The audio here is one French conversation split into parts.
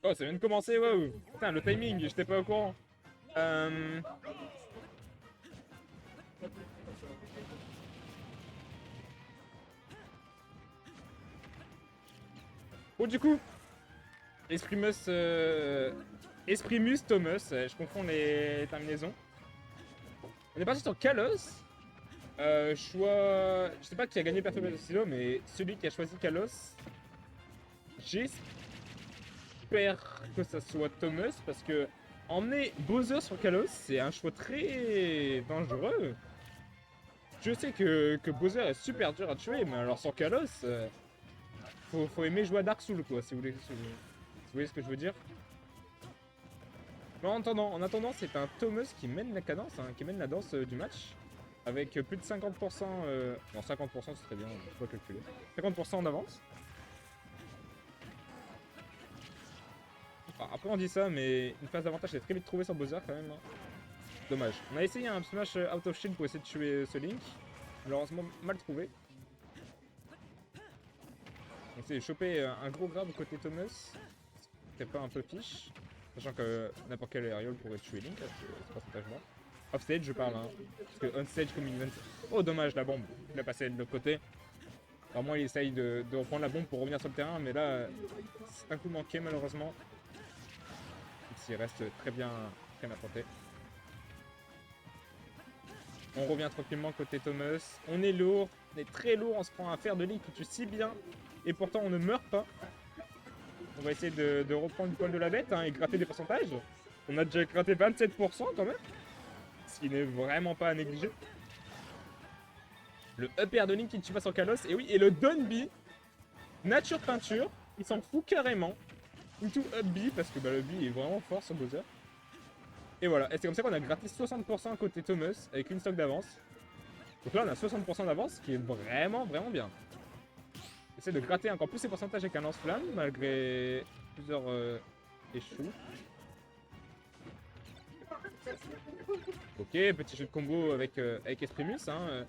Oh, ça vient de commencer, waouh. Putain, le timing, j'étais pas au courant. Euh... Bon, du coup, Esprimus, Esprimus Thomas, je confonds les terminaisons. On est parti sur Kalos. Choix. Je sais pas qui a gagné Perturbation Silo, mais celui qui a choisi Kalos, j'espère que ça soit Thomas parce que emmener Bowser sur Kalos, c'est un choix très dangereux. Je sais que Bowser est super dur à tuer, mais alors sur Kalos, faut aimer jouer à Dark Souls quoi, si vous voyez ce que je veux dire. Mais en attendant, c'est un Thomas qui mène la cadence, hein, qui mène la danse du match. Avec plus de 50%, non 50% c'est très bien, je peux pas calculer. 50% en avance. Enfin, après on dit ça, mais une phase d'avantage est très vite trouvée sur Bowser quand même. Hein. Dommage. On a essayé un smash out of shield pour essayer de tuer ce Link. Malheureusement mal trouvé. On essaie de choper un gros grab côté Thomas. C'est pas un peu fiche. Sachant que n'importe quel aerial pourrait tuer Link à ce pourcentage-là. Offstage, je parle, hein. Parce que onstage comme event. Oh, dommage, la bombe. Il a passé de l'autre côté. Alors, moi, il essaye de reprendre la bombe pour revenir sur le terrain, mais là, c'est un coup manqué, malheureusement. Il reste très bien porté. On revient tranquillement côté Thomas. On est lourd, on est très lourd. On se prend un fer de Link qui tue si bien. Et pourtant, on ne meurt pas. On va essayer de reprendre du poil de la bête hein, et gratter des pourcentages. On a déjà gratté 27% quand même. Ce qui n'est vraiment pas à négliger. Le up air de Link qui ne tue pas sur Kalos. Et oui, et le down B, nature peinture, il s'en fout carrément. Into up B, parce que bah, le B est vraiment fort sur Bowser. Et voilà, et c'est comme ça qu'on a gratté 60% côté Thomas, avec une stock d'avance. Donc là, on a 60% d'avance, ce qui est vraiment bien. Essayer de gratter encore plus ces pourcentages avec un lance-flamme, malgré plusieurs échoues. Ok, petit jeu de combo avec Esprimus, hein.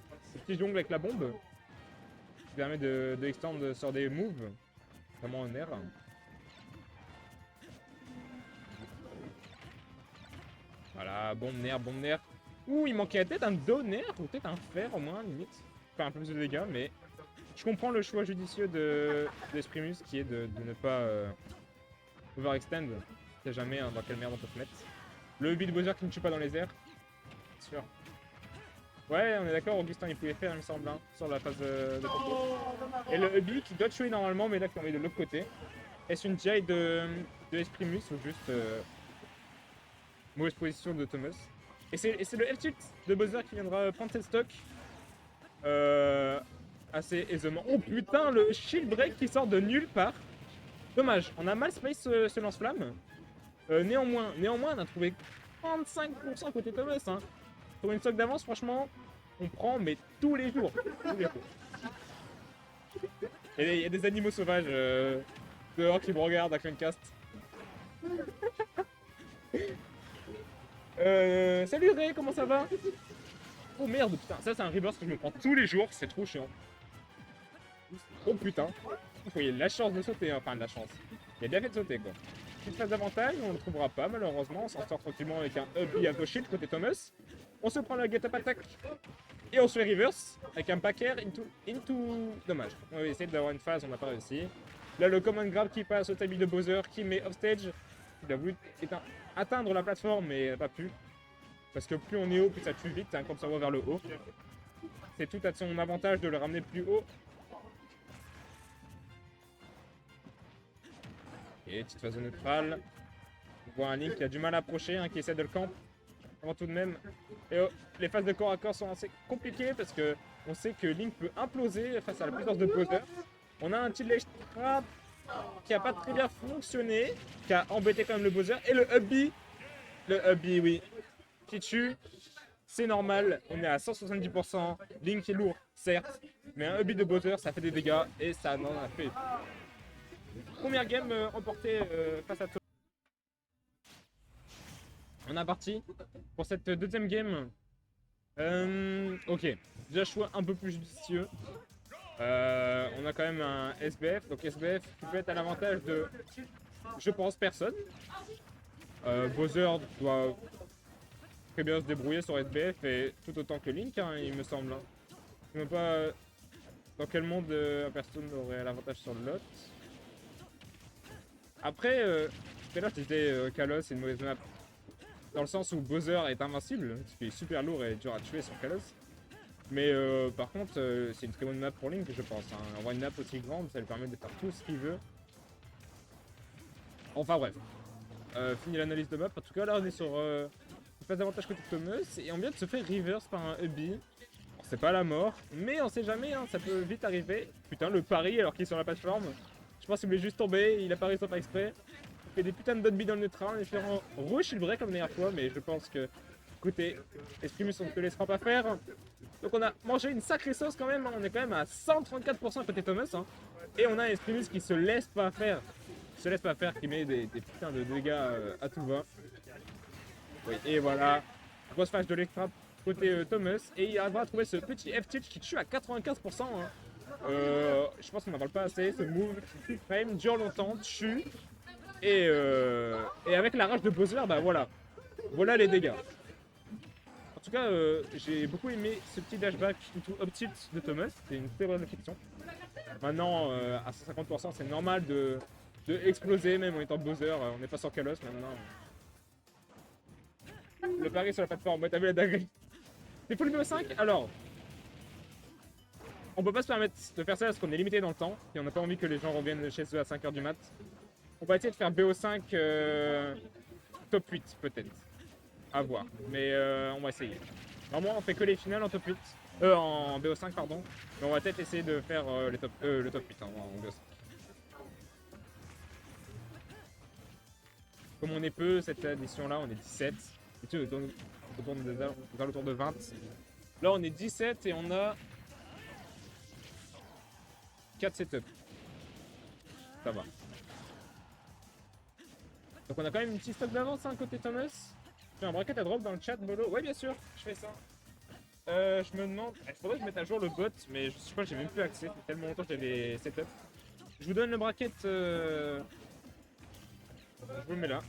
Petit jongle avec la bombe. Qui permet de extendre sur des moves. Vraiment en air. Voilà, bombe nerf. Ouh, il manquait peut-être un down air, ou peut-être un fer au moins, limite. Faire un peu plus de dégâts, mais je comprends le choix judicieux d'Esprimus qui est de ne pas overextend. On sait jamais hein, dans quelle merde on peut se mettre. Le Ubi de Bowser qui ne tue pas dans les airs. Sûr. Ouais, on est d'accord, Augustin il pouvait faire, il me semble, hein, sur la phase de combo. Et le Ubi qui doit tuer normalement, mais là qui est envoyé de l'autre côté. Est-ce une GI de Esprimus ou juste mauvaise position de Thomas? Et c'est le L-tilt de Bowser qui viendra prendre cette stock. Assez aisément. Oh putain, le shield break qui sort de nulle part. Dommage, on a mal space ce lance-flamme. Néanmoins, on a trouvé 35% côté Thomas. Hein. Pour une stock d'avance, franchement, on prend, mais tous les jours. Il y a des animaux sauvages dehors qui me regardent à Cleancast. Salut Ray, comment ça va? Oh merde, putain, ça c'est un reverse que je me prends tous les jours, c'est trop chiant. Oh putain, il y a de la chance de sauter, hein. Enfin de la chance. Il a bien fait de sauter quoi. Petite phase d'avantage, on ne le trouvera pas malheureusement, on s'en sort tranquillement avec un up B auto shield côté Thomas. On se prend la get up attack et on se fait reverse avec un back air into... Dommage, on va essayer d'avoir une phase, on n'a pas réussi. Là le command grab qui passe au tabi de Bowser qui met offstage. Il a voulu atteindre la plateforme mais il n'a pas pu. Parce que plus on est haut, plus ça tue vite, hein, comme ça va vers le haut. C'est tout à son avantage de le ramener plus haut. Et petite phase neutrale. On voit un Link qui a du mal à approcher, hein, qui essaie de le camp. Avant tout de même. Et les phases de corps à corps sont assez compliquées parce que on sait que Link peut imploser face à la puissance de Bowser. On a un Tilledge Trap qui a pas très bien fonctionné, qui a embêté quand même le Bowser. Et le up B. Le up B, oui. Qui tue, c'est normal, on est à 170%, Link est lourd, certes, mais un Ubi de Bowser, ça fait des dégâts, et ça en a fait. Première game emportée face à toi. On est parti pour cette deuxième game. Ok, déjà choix un peu plus judicieux. On a quand même un SBF, donc SBF qui peut être à l'avantage de Je pense personne. Bowser doit très bien se débrouiller sur SBF et tout autant que Link, hein, il me semble. Hein. Je ne sais pas dans quel monde personne aurait l'avantage sur l'autre. Après, tout à l'heure je disais Kalos c'est une mauvaise map. Dans le sens où Bowser est invincible, ce qui est super lourd et dur à tuer sur Kalos. Mais par contre, c'est une très bonne map pour Link, je pense. Hein. Avoir une map aussi grande, ça lui permet de faire tout ce qu'il veut. Enfin bref. Fini l'analyse de map. En tout cas, là, on est sur une phase d'avantage côté Thomas. Et on vient de se faire reverse par un Ubi. C'est pas la mort, mais on sait jamais, hein, ça peut vite arriver. Putain, le pari alors qu'il est sur la plateforme. Je pense qu'il voulait juste tomber, il a pari sans faire exprès. Il fait des putains de dodby dans le neutral en espérant rush le break comme la dernière fois, mais je pense que, écoutez, Esprimus on ne te laissera pas faire. Donc on a mangé une sacrée sauce quand même, hein. On est quand même à 134% côté Thomas. Hein. Et on a un Esprimus qui se laisse pas faire. Qui met des putains de dégâts à tout va. Oui, et voilà, grosse flash de l'extra côté Thomas. Et il arrivera à trouver ce petit F-Tilt qui tue à 95%. Hein. Je pense qu'on n'en parle pas assez. Ce move qui frame, dure longtemps, tue. Et avec la rage de Bowser, bah voilà. Voilà les dégâts. En tout cas, j'ai beaucoup aimé ce petit dashback tout up-tilt de Thomas. C'est une très bonne fiction. Maintenant, à 150%, c'est normal de exploser, même en étant Bowser. On n'est pas sur Kalos maintenant. Le pari sur la plateforme, ouais, t'as vu la dinguerie. C'est full BO5, alors. On peut pas se permettre de faire ça parce qu'on est limité dans le temps. Et on n'a pas envie que les gens reviennent chez eux à 5h du mat. On va essayer de faire BO5 top 8 peut-être. À voir. Mais on va essayer. Normalement on fait que les finales en top 8. En BO5 pardon. Mais on va peut-être essayer de faire le top 8 hein, en BO5. Comme on est peu cette édition là, on est 17. Et tu autour de 20. Là on est 17 et on a 4 setups. Ça va. Donc on a quand même une petite stock d'avance hein, côté Thomas. J'ai un bracket à drop dans le chat, Bolo. Ouais bien sûr, je fais ça. Je me demande, il faudrait que je mette à jour le bot, mais je sais pas, j'ai même plus accès. Ça fait tellement longtemps que j'avais setup. Je vous donne le bracket. Je vous le mets là.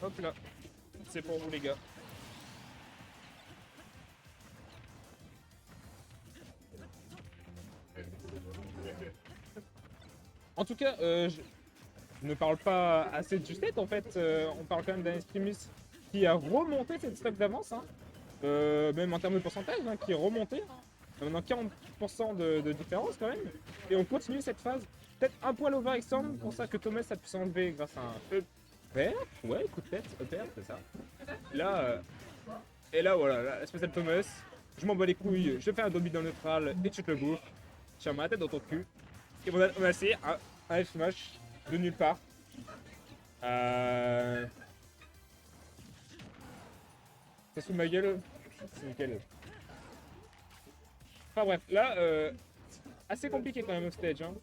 Hop là. C'est pour vous les gars. En tout cas, je ne parle pas assez de Justet en fait. On parle quand même d'un Esprimus qui a remonté cette stock d'avance. Hein. Même en termes de pourcentage, hein, qui est remonté. On a 40% de différence quand même. Et on continue cette phase. Peut-être un poil overextend, pour ça que Thomas a pu s'enlever grâce à un EPR. Ouais, coup de tête, EPR, c'est ça. Là, et là voilà, la spéciale Thomas. Je m'en bats les couilles, je fais un dodby dans le neutral et tu te le bouffes. Tiens ma tête dans ton cul. Et on a essayé un F-smash de nulle part. Ça se fout de ma gueule. C'est nickel. Enfin bref, là, assez compliqué quand même au stage. Hein.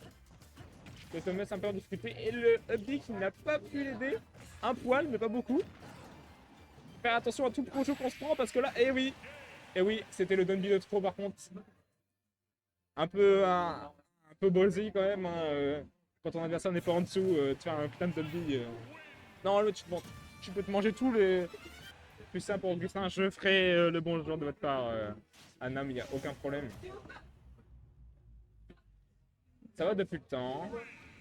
Le Thomas un peu en difficulté. Et le Updi qui n'a pas pu l'aider. Un poil, mais pas beaucoup. Faire attention à tout le projo qu'on se prend parce que là, eh oui, c'était le Dunby de trop par contre. Un peu ballsy quand même. Hein, quand ton adversaire n'est pas en dessous, de faire un putain de Dunby. Non, là, tu peux te manger tout les. Plus simple pour Augustin, je ferai le bon genre de votre part, Anna, mais il n'y a aucun problème. Ça va depuis le temps.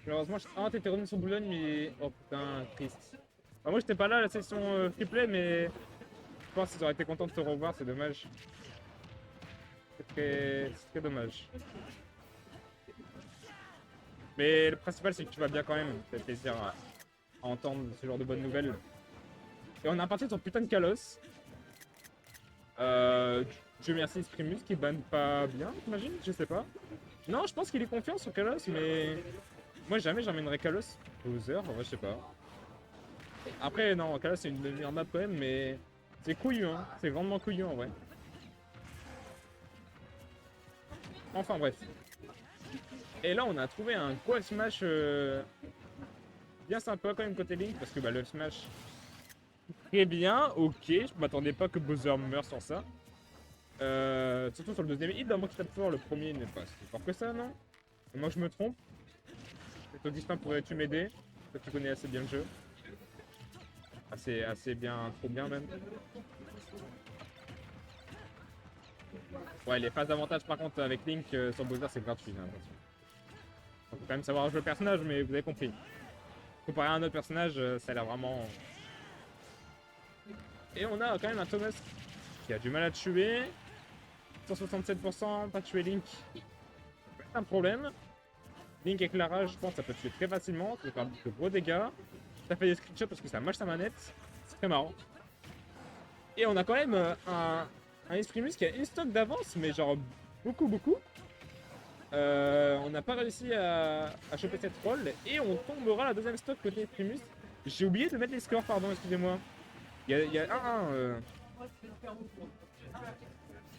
Malheureusement, t'étais revenu sur Boulogne, mais. Oh putain, triste. Bah, moi, j'étais pas là à la session free play, mais. Je pense qu'ils auraient été contents de te revoir, c'est dommage. C'est très dommage. Mais le principal, c'est que tu vas bien quand même. Ça fait plaisir à entendre ce genre de bonnes nouvelles. Et on a parti sur putain de Kalos. Dieu merci Esprimus qui banne pas bien, j'imagine, je sais pas. Non, je pense qu'il est confiant sur Kalos, mais moi jamais j'emmènerais Kalos. Bowser, ouais, je sais pas. Après, non, Kalos c'est une meilleure map quand même, mais c'est couillu, hein. C'est grandement couillu en vrai. Enfin bref. Et là, on a trouvé un gros smash bien sympa quand même côté Link, parce que bah, le smash très bien, ok, je m'attendais pas que Bowser meure sans ça. Surtout sur le deuxième hit, d'un moment qui tape fort, le premier n'est pas si fort que ça, non? Moi je me trompe. Augustin, pourrais-tu m'aider? Toi tu connais assez bien le jeu. Assez bien, trop bien même. Ouais, les phases d'avantage par contre avec Link sur Bowser c'est gratuit. Hein, attention. Faut quand même savoir jouer le personnage, mais vous avez compris. Comparé à un autre personnage, ça a l'air vraiment. Et on a quand même un Thomas qui a du mal à tuer. 167%, pas tuer Link. C'est un problème. Link avec la rage, je pense que ça peut tuer très facilement. Ça peut faire de gros dégâts. Ça fait des screenshots parce que ça mâche sa manette. C'est très marrant. Et on a quand même un Esprimus qui a une stock d'avance, mais genre beaucoup. On n'a pas réussi à choper cette roll et on tombera la deuxième stock côté Esprimus. J'ai oublié de mettre les scores, pardon, excusez-moi. Il y a 1-1.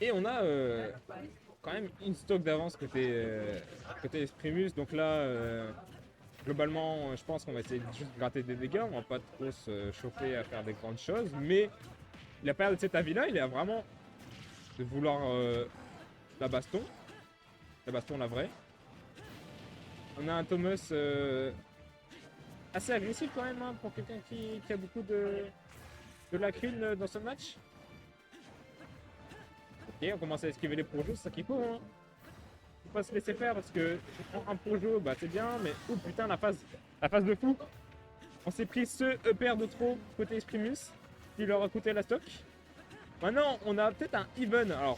Et on a quand même une stock d'avance côté Esprimus. Donc là, globalement, je pense qu'on va essayer de juste gratter des dégâts. On va pas trop se chauffer à faire des grandes choses. Mais il a pas l'air de cet avis-là. Il a vraiment de vouloir la baston. La baston, la vraie. On a un Thomas assez agressif quand même hein, pour quelqu'un qui a beaucoup de lacunes dans ce match. Ok, on commence à esquiver les projets, c'est ça qu'il faut. Hein. Faut pas se laisser faire parce que un projo, bah c'est bien, mais oh putain, la phase de fou. On s'est pris ce EPR de trop côté Esprimus qui leur a coûté la stock. Maintenant, on a peut-être un even. Alors,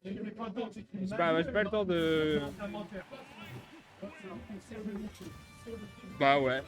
j'ai pas le temps de. Bah ouais.